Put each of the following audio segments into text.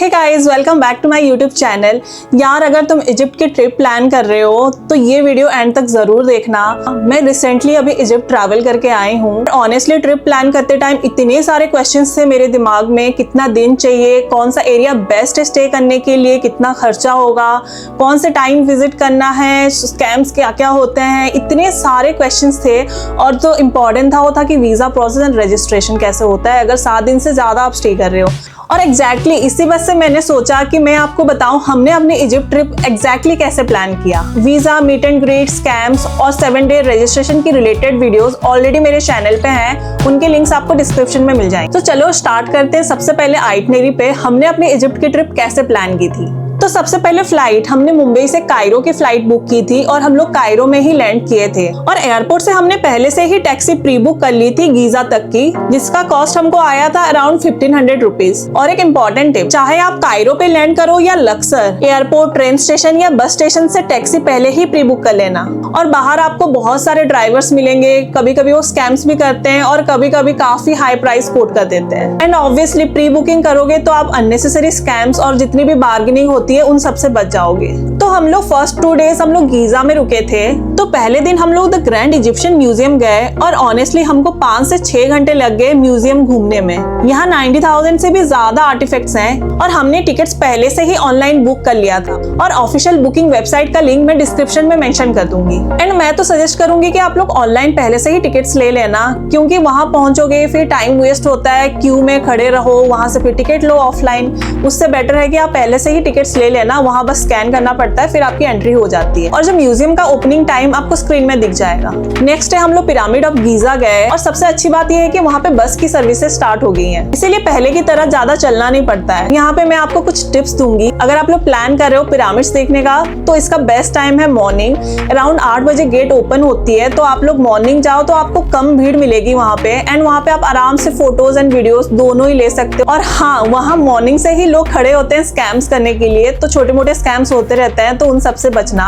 Hey guys, welcome back to my YouTube channel. यार अगर तुम इजिप्ट की ट्रिप प्लान कर रहे हो तो ये वीडियो एंड तक जरूर देखना। मैं रिसेंटली अभी इजिप्ट ट्रैवल करके आई हूँ। ऑनेस्टली ट्रिप प्लान करते टाइम इतने सारे क्वेश्चंस थे मेरे दिमाग में, कितना दिन चाहिए, कौन सा एरिया बेस्ट स्टे करने के लिए, कितना खर्चा होगा, कौन से टाइम विजिट करना है, स्कैम्स क्या क्या होते हैं, इतने सारे क्वेश्चंस थे। और जो इम्पोर्टेंट था वो था कि वीजा प्रोसेस एंड रजिस्ट्रेशन कैसे होता है अगर 7 दिन से ज्यादा आप स्टे कर रहे हो। और एग्जैक्टली इसी वजह से मैंने सोचा कि मैं आपको बताऊं हमने अपनी इजिप्ट ट्रिप एग्जैक्टली कैसे प्लान किया। Visa, meet and greet, scams और 7 डे रजिस्ट्रेशन की रिलेटेड वीडियोस ऑलरेडी मेरे चैनल पे हैं, उनके लिंक्स आपको डिस्क्रिप्शन में मिल जाएंगे। तो चलो स्टार्ट करते हैं। सबसे पहले आइटनरी पे हमने अपनी इजिप्ट की ट्रिप कैसे प्लान की थी। तो सबसे पहले फ्लाइट हमने मुंबई से कायरो की फ्लाइट बुक की थी और हम लोग कायरो में ही लैंड किए थे। और एयरपोर्ट से हमने पहले से ही टैक्सी प्री बुक कर ली थी गीजा तक की, जिसका कॉस्ट हमको आया था अराउंड 1500 रुपीज। और एक इम्पोर्टेंट टिप, चाहे आप कायरो पे लैंड करो या लक्सर, एयरपोर्ट, ट्रेन स्टेशन या बस स्टेशन से टैक्सी पहले ही प्री बुक कर लेना। और बाहर आपको बहुत सारे ड्राइवर्स मिलेंगे, कभी कभी वो स्कैम्स भी करते हैं और कभी कभी काफी हाई प्राइस कोट कर देते हैं। एंड ऑब्वियसली प्री बुकिंग करोगे तो आप अननेसेसरी स्कैम्स और जितनी भी बार्गेनिंग होती है उन सबसे बच जाओगे। तो हम लोग फर्स्ट 2 डेज हम लोग गीजा में रुके थे। तो पहले दिन हम लोग द ग्रैंड इजिप्शियन म्यूजियम गए और ऑनेस्टली हमको 5 से 6 घंटे लग गए म्यूजियम घूमने में। यहाँ 90,000 से भी ज्यादा आर्टिफैक्ट्स हैं और हमने टिकट्स पहले से ही ऑनलाइन बुक कर लिया था। और ऑफिशियल बुकिंग वेबसाइट का लिंक मैं डिस्क्रिप्शन में मेंशन कर दूंगी। एंड मैं तो सजेस्ट करूंगी कि आप लोग ऑनलाइन पहले से ही टिकट्स ले लेना, क्योंकि वहां पहुंचोगे फिर टाइम वेस्ट होता है, क्यू में खड़े रहो, वहां से फिर टिकट लो ऑफलाइन। उससे बेटर है कि आप पहले से ही टिकट्स ले लेना, वहां बस स्कैन करना पड़ता है, फिर आपकी एंट्री हो जाती है। और जो म्यूजियम का ओपनिंग टाइम आपको स्क्रीन में दिख जाएगा। नेक्स्ट डे हम लोग पिरामिड ऑफ गीजा गए और सबसे अच्छी बात यह है कि वहाँ पे बस की सर्विसेज स्टार्ट हो गई हैं, इसीलिए पहले की तरह ज्यादा चलना नहीं पड़ता है। यहाँ पे मैं आपको कुछ टिप्स दूंगी। अगर आप लोग प्लान कर रहे हो पिरामिड्स देखने का तो इसका बेस्ट टाइम है मॉर्निंग। अराउंड 8 बजे गेट ओपन होती है, तो आप लोग मॉर्निंग जाओ तो आपको कम भीड़ मिलेगी वहाँ पे। एंड वहाँ पे आप आराम से फोटोज एंड वीडियोस दोनों ही ले सकते हो। और हाँ, वहाँ मॉर्निंग से ही लोग खड़े होते हैं स्कैम्स करने के लिए, तो छोटे मोटे स्कैम्स होते रहते हैं, तो उन सबसे बचना।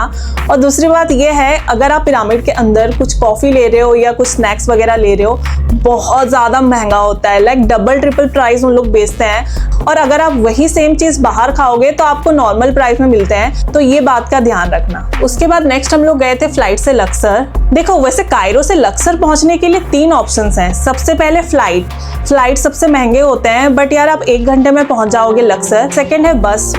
और दूसरी बात यह है, अगर आप पिरामिड के अंदर कुछ कॉफी ले रहे हो या कुछ स्नैक्स वगैरह ले रहे हो, बहुत ज्यादा महंगा होता है, लाइक डबल ट्रिपल प्राइस उन लोग बेचते हैं। और अगर आप वही सेम चीज बाहर खाओगे तो आपको नॉर्मल प्राइस में मिलते हैं, तो ये बात का ध्यान रखना। उसके बाद नेक्स्ट हम लोग गए थे फ्लाइट से लक्सर। देखो वैसे कायरो से लक्सर पहुंचने के लिए 3 ऑप्शंस हैं। सबसे पहले फ्लाइट सबसे महंगे होते हैं, बट यार आप 1 घंटे में पहुंच जाओगे लक्सर। सेकंड है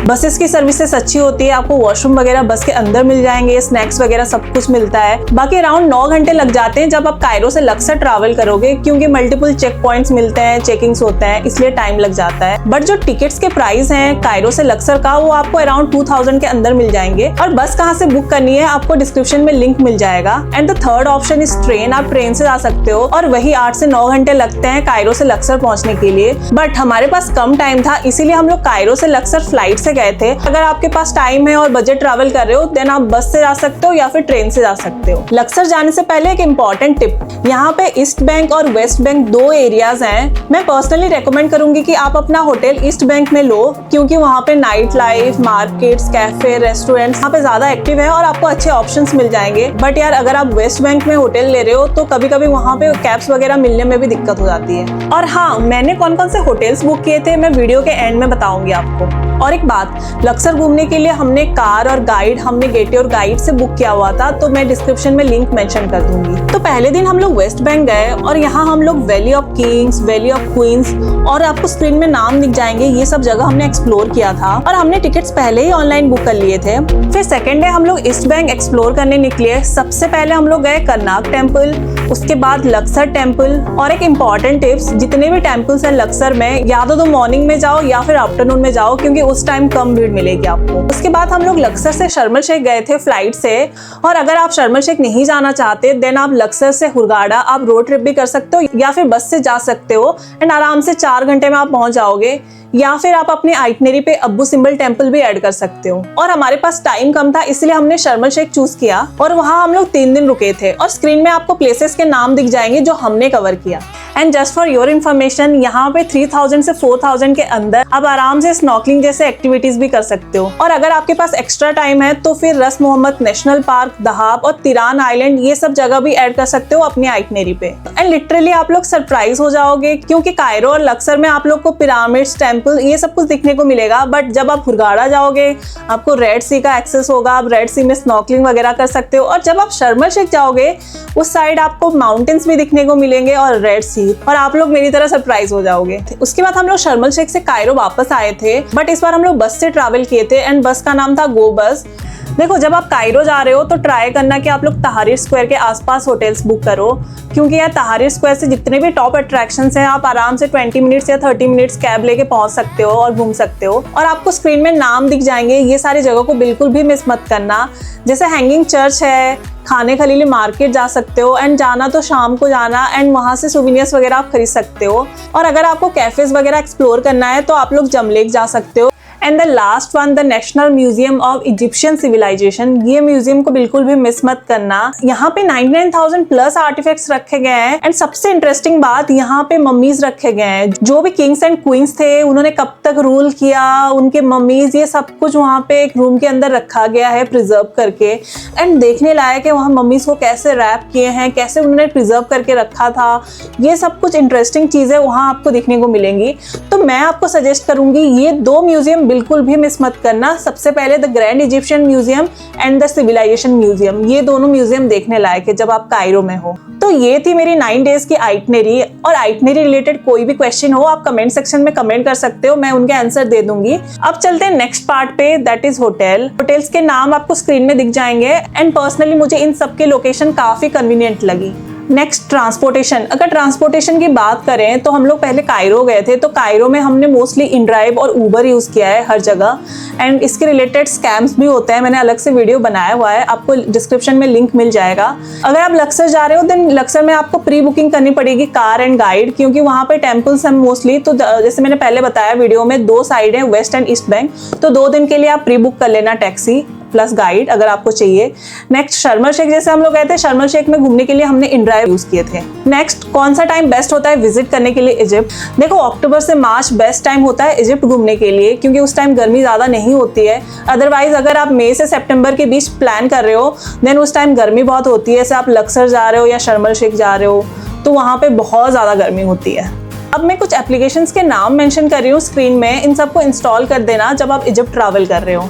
बसेस की सर्विसेज अच्छी होती है, आपको वॉशरूम वगैरह बस के अंदर मिल जाएंगे, स्नैक्स वगैरह सब कुछ मिलता है। बाकी अराउंड 9 घंटे लग जाते हैं जब आप कायरो से लक्सर ट्रैवल करोगे, क्योंकि मल्टीपल चेक पॉइंट्स मिलते हैं, चेकिंग्स होते हैं, इसलिए टाइम लग जाता है। बट जो टिकट्स के प्राइस हैं कायरो से लक्सर का, वो आपको अराउंड 2000 के अंदर मिल जाएंगे। और बस कहाँ से बुक करनी है आपको डिस्क्रिप्शन में लिंक मिल जाएगा। And the third option is train. आप ट्रेन से जा सकते हो और वही 8 से 9 घंटे लगते हैं कायरो से लक्सर पहुंचने के लिए। बट हमारे पास कम टाइम था, इसीलिए हम लोग कायरो से लक्सर फ्लाइट से गए थे। अगर आपके पास टाइम है और बजट ट्रैवल कर रहे हो देन आप बस से जा सकते हो या फिर ट्रेन से जा सकते हो। लक्सर जाने से पहले एक इम्पॉर्टेंट टिप, यहाँ पे ईस्ट बैंक और वेस्ट बैंक 2 एरियाज हैं। मैं पर्सनली रेकमेंड करूंगी कि आप अपना होटल ईस्ट बैंक में लो, क्योंकि वहाँ पे night life, markets, cafe, restaurants वहाँ पे ज्यादा एक्टिव है और आपको अच्छे ऑप्शंस मिल जाएंगे। बट यार अगर आप वेस्ट बैंक में होटल ले रहे हो तो कभी कभी वहाँ पे कैब्स वगैरह मिलने में भी दिक्कत हो जाती है। और हाँ, मैंने कौन कौन से होटल्स बुक किए थे मैं वीडियो के एंड में बताऊंगी आपको। और एक बात, लक्सर घूमने के लिए हमने कार और गाइड, हमने गेटे और गाइड से बुक किया हुआ था, तो मैं डिस्क्रिप्शन में लिंक मेंशन कर दूंगी। तो पहले दिन हम लोग वेस्ट बैंक गए और यहाँ हम लोग Valley of Kings, Valley of Queens और आपको स्क्रीन में नाम दिख जाएंगे, ये सब जगह हमने एक्सप्लोर किया था और हमने टिकट्स पहले ही ऑनलाइन बुक कर लिए थे। फिर सेकेंड डे हम लोग ईस्ट बैंक एक्सप्लोर करने निकले। सबसे पहले हम लोग गए करनाक टेम्पल, उसके बाद लक्सर टेम्पल। और एक इम्पॉर्टेंट टिप्स, जितने भी टेम्पल्स हैं लक्सर में, या तो मॉर्निंग में जाओ या फिर आफ्टरनून में जाओ, क्योंकि उस टाइम कम भीड़ मिलेगी आपको। उसके बाद हम लोग लक्सर से शर्म शेख गए थे फ्लाइट से। और अगर आप शर्म शेख नहीं जाना चाहते देन आप लक्सर से हुरगाडा आप रोड ट्रिप भी कर सकते हो या फिर बस से जा सकते हो। एंड आराम से 4 घंटे में आप पहुंच जाओगे। या फिर आप अपने आइटनरी पे अब्बू सिंबल टेम्पल भी ऐड कर सकते हो। और हमारे पास टाइम कम था, इसलिए हमने शर्म शेख चूज किया और वहाँ हम लोग 3 दिन रुके थे। और स्क्रीन में आपको प्लेसेस के नाम दिख जाएंगे जो हमने कवर किया। And just for your information, यहाँ पे 3000 से 4000 के अंदर आप आराम से स्नॉर्कलिंग जैसे एक्टिविटीज भी कर सकते हो। और अगर आपके पास एक्स्ट्रा टाइम है तो फिर रस मोहम्मद नेशनल पार्क, दहाब और तिरान आइलैंड, ये सब जगह भी ऐड कर सकते हो अपनी आइटनरी पे। एंड लिटरली आप लोग सरप्राइज हो जाओगे, क्योंकि कायरो और लक्सर में आप लोग को पिरामिड्स, टेम्पल, ये सब कुछ दिखने को मिलेगा, बट जब आप हुरगाडा जाओगे आपको रेड सी का एक्सेस होगा, आप रेड सी में स्नॉर्कलिंग वगैरह कर सकते हो। और जब आप शर्म शेख जाओगे उस साइड आपको माउंटेन्स भी दिखने को मिलेंगे और रेड सी, और आप लोग मेरी तरह सरप्राइज हो जाओगे। उसके बाद हम लोग शर्म शेख से कायरो वापस आए थे, बट इस बार हम लोग बस से ट्रैवल किए थे एंड बस का नाम था गो बस। देखो, जब आप कायरो जा रहे हो तो ट्राई करना कि आप लोग तहरीर स्क्वायर के आसपास होटल्स बुक करो, क्योंकि यार तहरीर स्क्वायर से जितने भी टॉप अट्रैक्शंस हैं आप आराम से 20 मिनट्स या 30 मिनट्स कैब लेके पहुंच सकते हो और घूम सकते हो। और आपको स्क्रीन में नाम दिख जाएंगे, ये सारी जगह को बिल्कुल भी मिस मत करना। जैसे हैंगिंग चर्च है, खाने खलीली मार्केट जा सकते हो, एंड जाना तो शाम को जाना, एंड वहाँ से सोवेनियर्स वगैरह आप खरीद सकते हो। और अगर आपको कैफेज वगैरह एक्सप्लोर करना है तो आप लोग जमलेक जा सकते हो। And the last one, the National Museum of Egyptian Civilization, ये म्यूजियम को बिल्कुल भी मिस मत करना। यहाँ पे 99,000 प्लस आर्टिफैक्ट्स रखे गए हैं, एंड सबसे इंटरेस्टिंग बात, यहाँ पे मम्मीज रखे गए हैं। जो भी किंग्स एंड क्वींस थे उन्होंने कब तक रूल किया, उनके मम्मीज, ये सब कुछ वहाँ पे एक रूम के अंदर रखा गया है प्रिजर्व करके। एंड देखने लायक है वहाँ मम्मीज को कैसे रैप किए हैं, कैसे उन्होंने प्रिजर्व करके रखा था, ये सब कुछ इंटरेस्टिंग चीजें वहाँ आपको देखने को मिलेंगी। तो मैं आपको सजेस्ट करूंगी ये दो म्यूजियम बिल्कुल भी मिस मत करना। सबसे पहले the Grand Egyptian Museum and the Civilization Museum, ये दोनों म्यूजियम देखने लायक है जब आप कायरो में हो। तो ये थी मेरी 9 डेज की आइटनरी। और आइटनरी रिलेटेड कोई भी क्वेश्चन हो आप कमेंट सेक्शन में कमेंट कर सकते हो, मैं उनके आंसर दे दूंगी। अब चलते हैं नेक्स्ट पार्ट पे, दैट इज होटल। होटल्स के नाम आपको स्क्रीन में दिख जाएंगे, एंड पर्सनली मुझे इन सब के लोकेशन काफी कन्वीनियंट लगी। Next, transportation. अगर ट्रांसपोर्टेशन की बात करें तो हम लोग पहले कायरो गए थे, तो कायरो में हमने मोस्टली इनड्राइव और ऊबर यूज़ किया है हर जगह, एंड इसके रिलेटेड स्कैम्स भी होते हैं, मैंने अलग से वीडियो बनाया हुआ है, आपको डिस्क्रिप्शन में लिंक मिल जाएगा। अगर आप लक्सर जा रहे हो देन लक्सर में आपको प्री बुकिंग करनी पड़ेगी कार एंड गाइड, क्योंकि वहाँ पे टेम्पल्स हैं मोस्टली। तो जैसे मैंने पहले बताया वीडियो में, 2 साइड है, वेस्ट एंड ईस्ट बैंक, तो 2 दिन के लिए आप प्री बुक कर लेना टैक्सी प्लस गाइड अगर आपको चाहिए। नेक्स्ट, शर्म शेख जैसे हम लोग गए थे, शर्म शेख में घूमने के लिए हमने इनड्राइव यूज किए थे। नेक्स्ट, कौन सा टाइम बेस्ट होता है विजिट करने के लिए इजिप्ट? देखो, अक्टूबर से मार्च बेस्ट टाइम होता है इजिप्ट घूमने के लिए, क्योंकि उस टाइम गर्मी ज्यादा नहीं होती है। अदरवाइज अगर आप मई से सितंबर के बीच प्लान कर रहे हो देन उस टाइम गर्मी बहुत होती है। जैसे आप लक्सर जा रहे हो या शर्म शेख जा रहे हो तो वहाँ पे बहुत ज्यादा गर्मी होती है। अब मैं कुछ एप्लीकेशंस के नाम मेंशन कर रही हूँ स्क्रीन में, इन सबको इंस्टॉल कर देना जब आप इजिप्ट ट्रैवल कर रहे हो।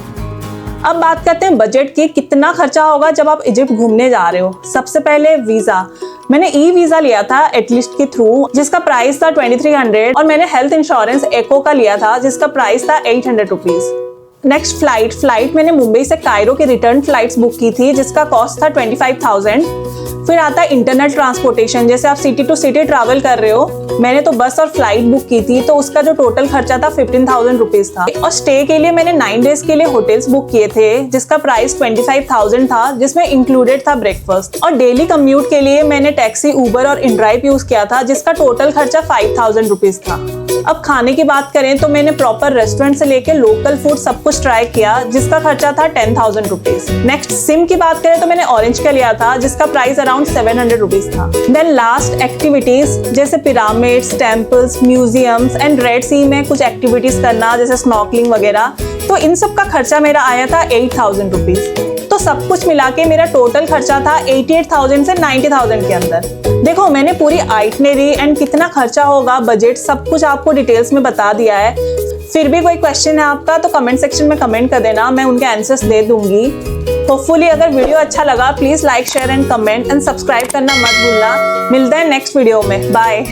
अब बात करते हैं बजट की, कितना खर्चा होगा जब आप इजिप्ट घूमने जा रहे हो। सबसे पहले वीजा, मैंने ई वीजा लिया था एटलिस्ट के थ्रू, जिसका प्राइस था 2300, और मैंने हेल्थ इंश्योरेंस एको का लिया था जिसका प्राइस था 800 रुपीज। नेक्स्ट, फ्लाइट मैंने मुंबई से कायरो की रिटर्न फ्लाइट्स बुक की थी जिसका कॉस्ट था 25,000। फिर आता है इंटरनल ट्रांसपोर्टेशन, जैसे आप सिटी टू सिटी ट्रैवल कर रहे हो, मैंने तो बस और फ्लाइट बुक की थी, तो उसका जो टोटल खर्चा था 15,000 रुपीज था। और स्टे के लिए मैंने 9 डेज के लिए होटल्स बुक किए थे जिसका प्राइस 25,000 था, जिसमें इंक्लूडेड था ब्रेकफास्ट। और डेली कम्यूट के लिए मैंने टैक्सी, उबर और इनड्राइव यूज किया था जिसका टोटल खर्चा 5,000 रुपीज था। अब खाने की बात करें तो मैंने प्रॉपर रेस्टोरेंट से लेके लोकल फूड सब कुछ ट्राई किया जिसका खर्चा था 10,000 रुपीज। नेक्स्ट, सिम की बात करें तो मैंने ऑरेंज का लिया था जिसका प्राइस अराउंड 700 रुपीज था। देन लास्ट, एक्टिविटीज जैसे pyramids, temples, museums and Red Sea में कुछ एक्टिविटीज करना जैसे स्नॉर्कलिंग वगैरह, तो इन सब का खर्चा मेरा आया था 8,000 रुपीज। तो सब कुछ मिला के मेरा टोटल खर्चा था 88,000 से 90,000 के अंदर। देखो, मैंने पूरी आइटनरी एंड कितना खर्चा होगा, बजट, सब कुछ आपको डिटेल्स में बता दिया है। फिर भी कोई क्वेश्चन है आपका तो कमेंट सेक्शन में कमेंट कर देना, मैं उनके आंसर्स दे दूंगी। होपफुली अगर वीडियो अच्छा लगा please like, share and comment and subscribe करना मत भूलना। मिलते हैं नेक्स्ट वीडियो में, बाय।